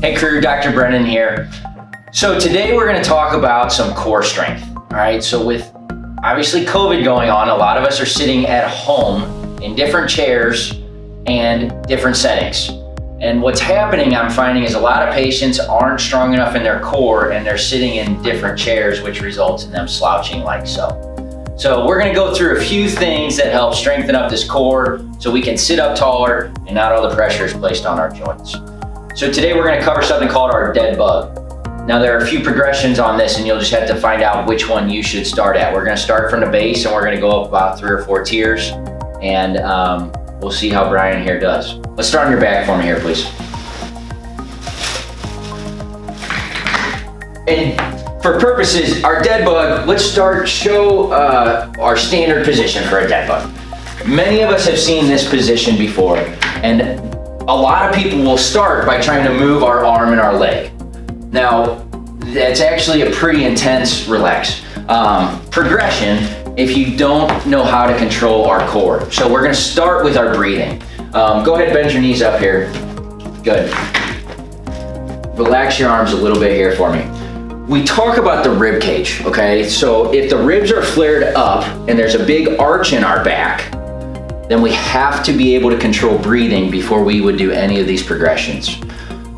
Hey crew, Dr. Brennan here. So today we're going to talk about some core strength. All right, so with obviously COVID going on, a lot of us are sitting at home in different chairs and different settings. And what's happening, I'm finding, is a lot of patients aren't strong enough in their core and they're sitting in different chairs, which results in them slouching like so. So we're going to go through a few things that help strengthen up this core so we can sit up taller and not all the pressure is placed on our joints. So today we're going to cover something called our dead bug. Now there are a few progressions on this and you'll just have to find out which one you should start at. We're going to start from the base and we're going to go up about 3 or 4 tiers, and we'll see how Brian here does. Let's start on your back for me here, please. And for purposes, our dead bug, let's show our standard position for a dead bug. Many of us have seen this position before, and a lot of people will start by trying to move our arm and our leg. Now, that's actually a pretty intense progression if you don't know how to control our core. So we're gonna start with our breathing. Go ahead, bend your knees up here. Good. Relax your arms a little bit here for me. We talk about the rib cage, okay? So if the ribs are flared up and there's a big arch in our back, then we have to be able to control breathing before we would do any of these progressions.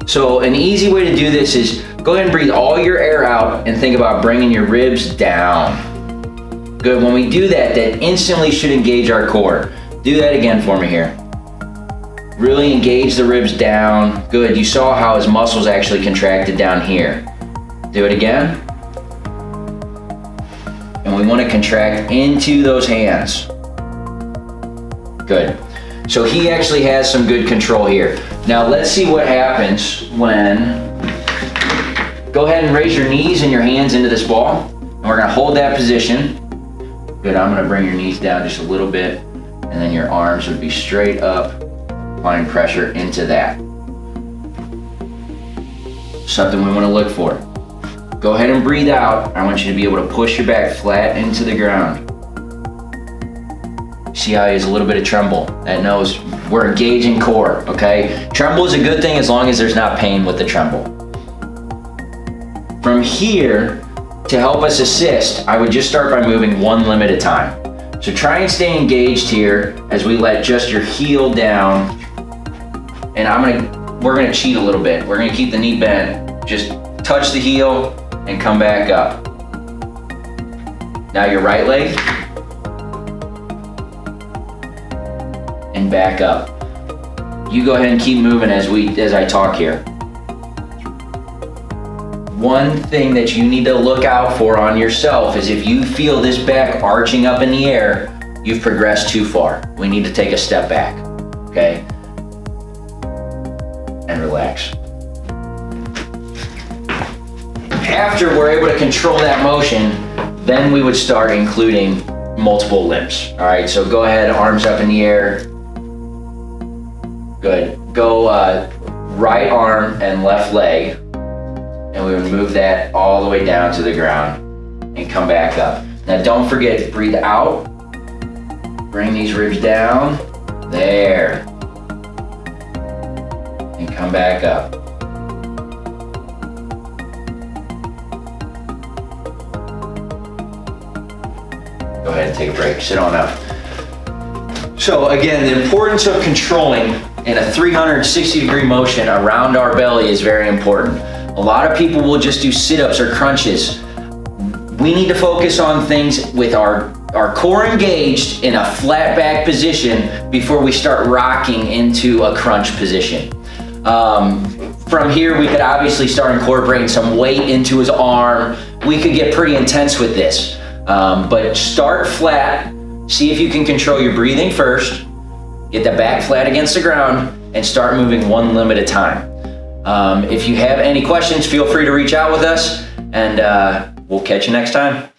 So an easy way to do this is go ahead and breathe all your air out and think about bringing your ribs down. Good, when we do that, that instantly should engage our core. Do that again for me here. Really engage the ribs down. Good, you saw how his muscles actually contracted down here. Do it again. And we want to contract into those hands. Good. So he actually has some good control here. Now let's see what happens when, go ahead and raise your knees and your hands into this ball. And we're going to hold that position. Good, I'm going to bring your knees down just a little bit. And then your arms would be straight up, applying pressure into that. Something we want to look for. Go ahead and breathe out. I want you to be able to push your back flat into the ground. See how he has a little bit of tremble? That knows we're engaging core, okay? Tremble is a good thing as long as there's not pain with the tremble. From here, to help us assist, I would just start by moving one limb at a time. So try and stay engaged here as we let just your heel down. And we're gonna cheat a little bit. We're gonna keep the knee bent. Just touch the heel and come back up. Now your right leg. And back up. You go ahead and keep moving as I talk here. One thing that you need to look out for on yourself is if you feel this back arching up in the air, you've progressed too far. We need to take a step back, okay? And relax. After we're able to control that motion, then we would start including multiple limbs. All right, so go ahead, arms up in the air. Good. Go right arm and left leg, and we would move that all the way down to the ground and come back up. Now don't forget, breathe out, bring these ribs down, there, and come back up. Go ahead and take a break, sit on up. So again, the importance of controlling in a 360-degree motion around our belly is very important. A lot of people will just do sit-ups or crunches. We need to focus on things with our core engaged in a flat back position before we start rocking into a crunch position. From here, we could obviously start incorporating some weight into his arm. We could get pretty intense with this. But start flat, see if you can control your breathing first, get the back flat against the ground, and start moving one limb at a time. If you have any questions, feel free to reach out with us, and we'll catch you next time.